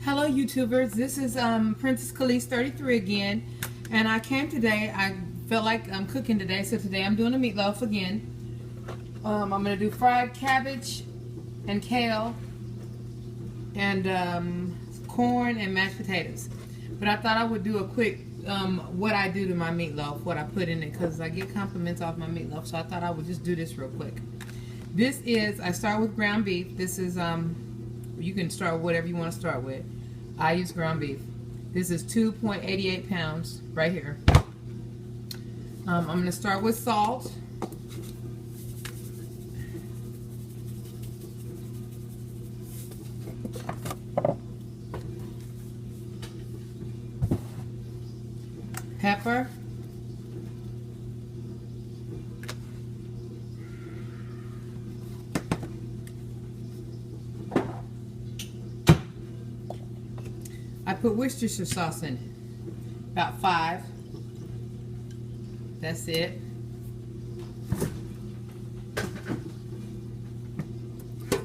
Hello YouTubers, this is Princess Khalees 33 again, and I came today. I felt like I'm cooking today, so today I'm doing a meatloaf again. I'm going to do fried cabbage and kale and corn and mashed potatoes. But I thought I would do a quick what I do to my meatloaf, what I put in it, because I get compliments off my meatloaf, so I thought I would just do this real quick. This is, I start with ground beef. This is you can start with whatever you want to start with. I use ground beef. This is 2.88 pounds right here. I'm going to start with salt. Pepper. I put Worcestershire sauce in it, about 5. That's it.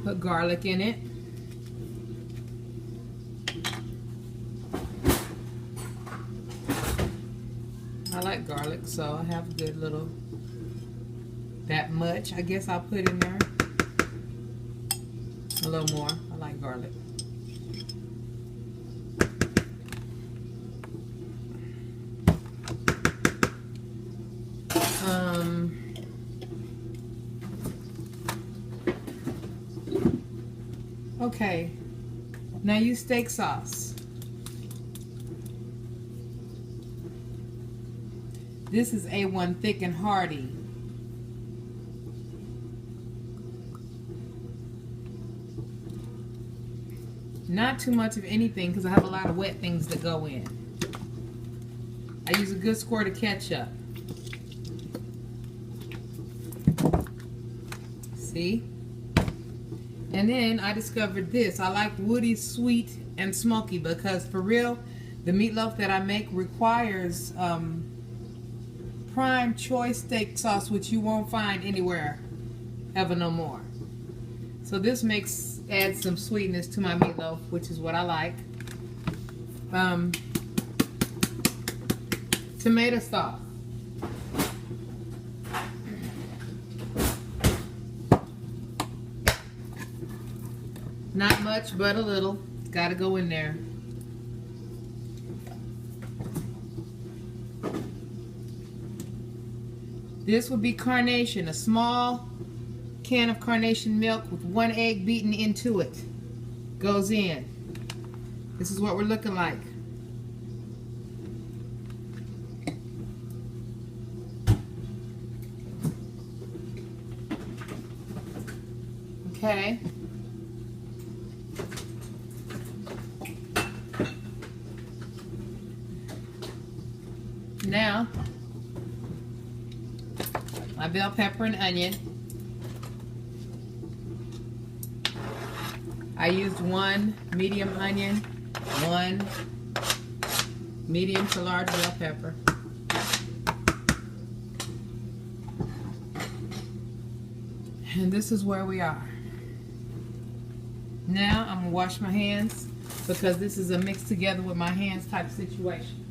Put garlic in it. I like garlic, so I have a good little, that much. I guess I'll put in there a little more. I like garlic. Okay, now use steak sauce. This is A1 thick and hearty. Not too much of anything because I have a lot of wet things that go in. I use a good squirt of ketchup. See? And then I discovered this. I like woody, sweet, and smoky because for real, the meatloaf that I make requires prime choice steak sauce, which you won't find anywhere ever no more. So this adds some sweetness to my meatloaf, which is what I like. Tomato sauce. Not much, but a little. It's got to go in there. This would be carnation, a small can of carnation milk with 1 egg beaten into it. Goes in. This is what we're looking like. Okay. Now, my bell pepper and onion. I used 1 medium onion, 1 medium to large bell pepper. And this is where we are. Now I'm going to wash my hands because this is a mix together with my hands type situation.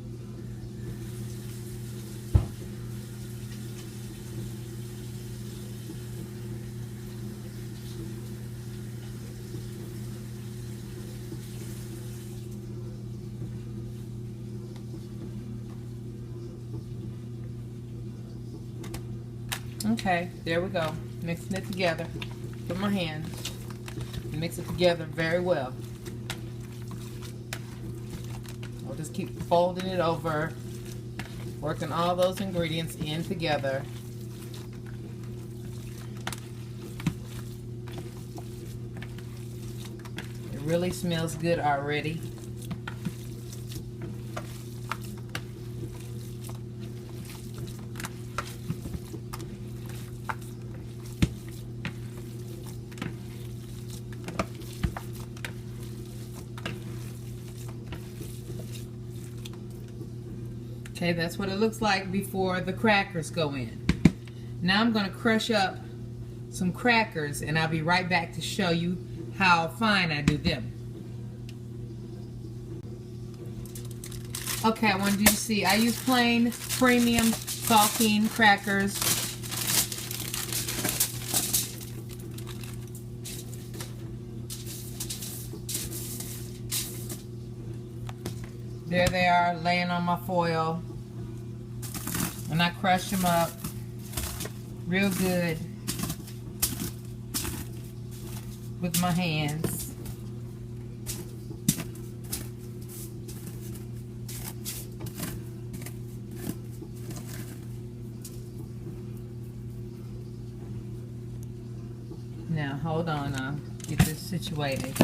Okay, there we go. Mixing it together with my hands. Mix it together very well. I'll just keep folding it over, working all those ingredients in together. It really smells good already. Okay, that's what it looks like before the crackers go in. Now I'm going to crush up some crackers and I'll be right back to show you how fine I do them. Okay, I wanted you to see. I use plain premium saltine crackers. There they are, laying on my foil. And I crush them up real good with my hands. Now, hold on, I'll get this situated.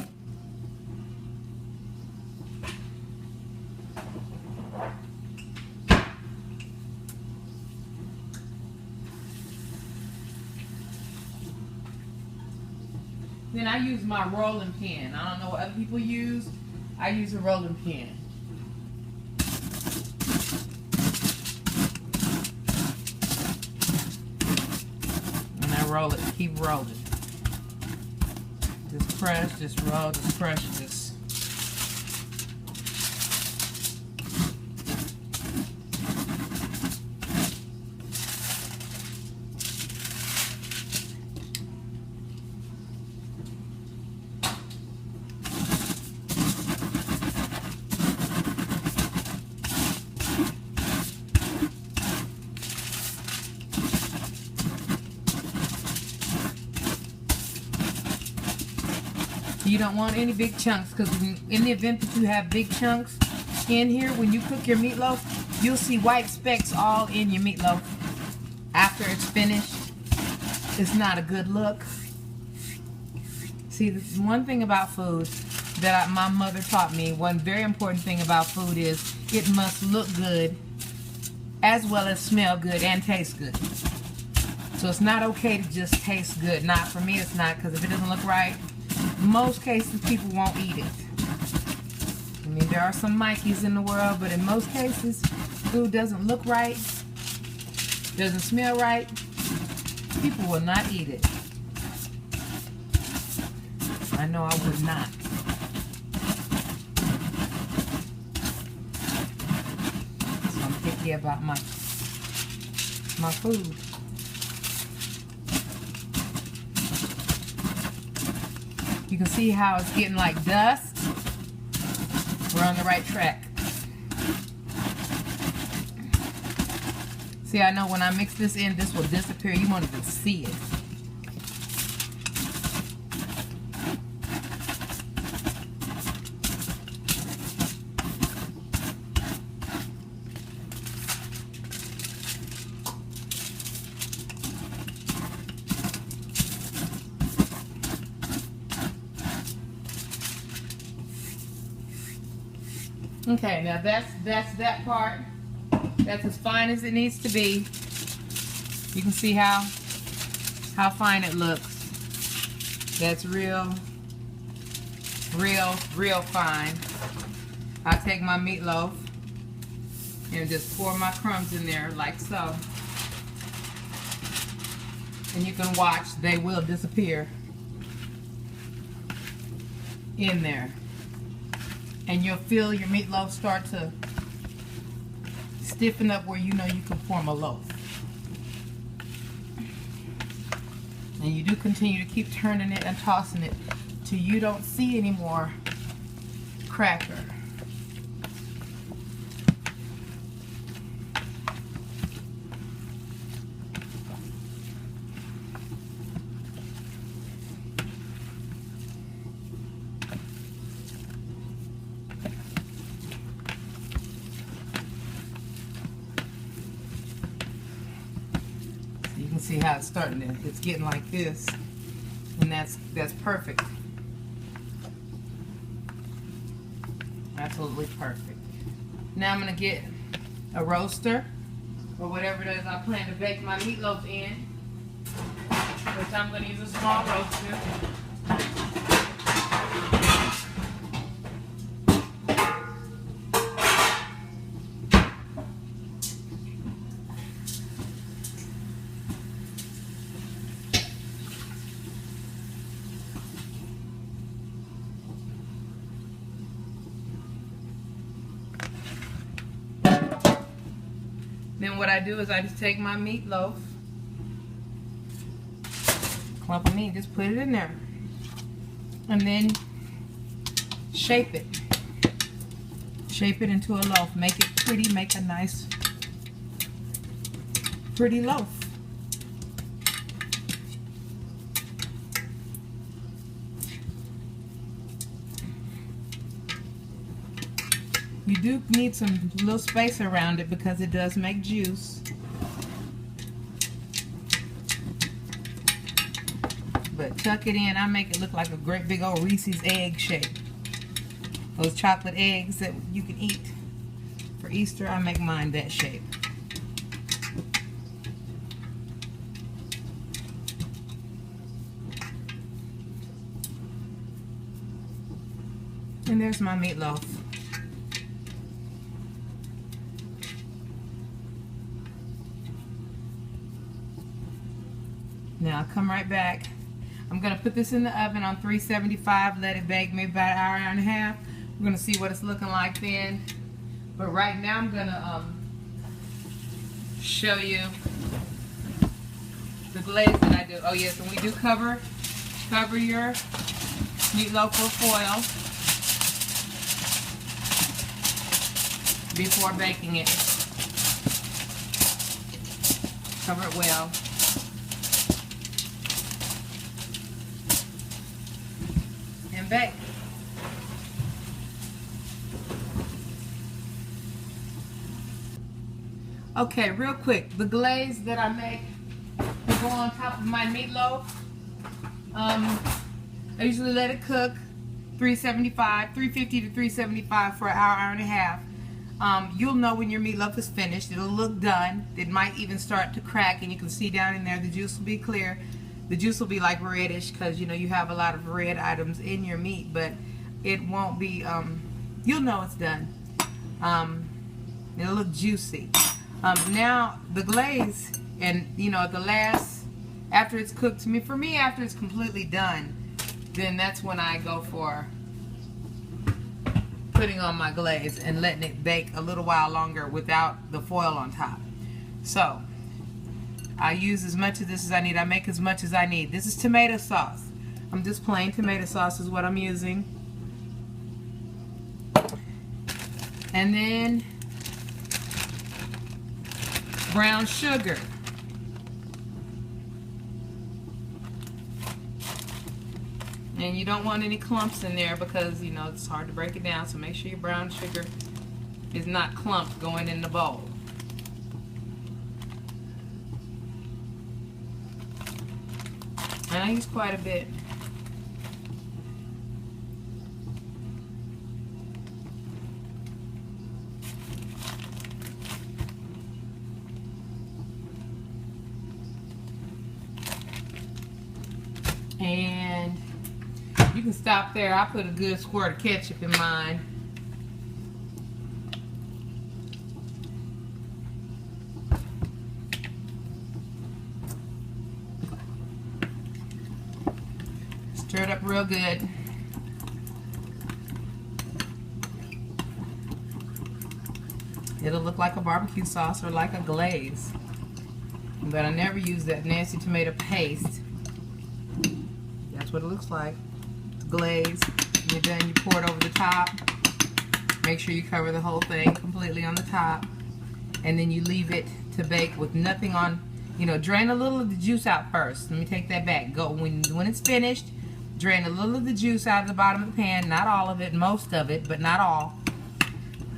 Then I use my rolling pin. I don't know what other people use. I use a rolling pin. And I roll it, keep rolling. Just press, just roll, just crush, just. You don't want any big chunks, because in the event that you have big chunks in here, when you cook your meatloaf, you'll see white specks all in your meatloaf after it's finished. It's not a good look. See, this one thing about food that my mother taught me, one very important thing about food is it must look good as well as smell good and taste good. So it's not okay to just taste good. Not for me, it's not, because if it doesn't look right, in most cases people won't eat it. I mean, there are some Mikeys in the world, but in most cases, food doesn't look right, doesn't smell right, people will not eat it. I know I would not. So I'm picky about my food. You can see how it's getting like dust. We're on the right track. See, I know when I mix this in, this will disappear. You won't even see it. Okay, now that's that part. That's as fine as it needs to be. You can see how fine it looks. That's real fine. I take my meatloaf and just pour my crumbs in there like so. And you can watch, they will disappear in there. And you'll feel your meatloaf start to stiffen up where you know you can form a loaf. And you do continue to keep turning it and tossing it till you don't see any more cracker. You can see how it's starting to, it's getting like this, and that's perfect. Absolutely perfect. Now I'm gonna get a roaster or whatever it is I plan to bake my meatloaf in, which I'm gonna use a small roaster. Then what I do is I just take my meatloaf, clump of meat, just put it in there. And then shape it. Shape it into a loaf. Make it pretty, make a nice, pretty loaf. You do need some little space around it because it does make juice. But tuck it in. I make it look like a great big old Reese's egg shape. Those chocolate eggs that you can eat for Easter, I make mine that shape. And there's my meatloaf. Now I'll come right back. I'm going to put this in the oven on 375, let it bake maybe about an hour and a half. We're going to see what it's looking like then. But right now I'm going to show you the glaze that I do. Oh yes, and we do cover your meatloaf with foil before baking it. Cover it well. And bake. Okay, real quick, the glaze that I make to go on top of my meatloaf, I usually let it cook 350 to 375 for an hour, hour and a half. You'll know when your meatloaf is finished. It'll look done. It might even start to crack, and you can see down in there the juice will be clear. The juice will be like reddish because you know you have a lot of red items in your meat, but it won't be, you'll know it's done. It'll look juicy. Now the glaze, and you know, the last, after it's cooked, for me after it's completely done, then that's when I go for putting on my glaze and letting it bake a little while longer without the foil on top. So I use as much of this as I need. I make as much as I need. This is tomato sauce. I'm just plain tomato sauce is what I'm using. And then brown sugar. And you don't want any clumps in there because, you know, it's hard to break it down. So make sure your brown sugar is not clumped going in the bowl. And I use quite a bit. And you can stop there. I put a good squirt of ketchup in mine. Stir it up real good. It'll look like a barbecue sauce or like a glaze. But I never use that nasty tomato paste. That's what it looks like. Glaze. When you're done, you pour it over the top. Make sure you cover the whole thing completely on the top. And then you leave it to bake with nothing on. You know, drain a little of the juice out first. Let me take that back. Go when it's finished, drain a little of the juice out of the bottom of the pan. Not all of it, most of it, but not all.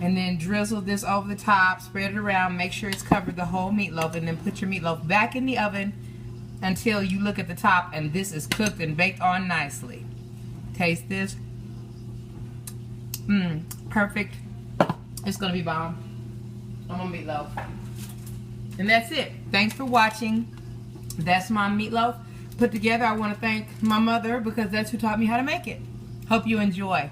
And then drizzle this over the top, spread it around, make sure it's covered the whole meatloaf, and then put your meatloaf back in the oven until you look at the top and this is cooked and baked on nicely. Taste this. Perfect. It's gonna be bomb. I'm on meatloaf. And that's it. Thanks for watching. That's my meatloaf put together. I want to thank my mother because that's who taught me how to make it. Hope you enjoy.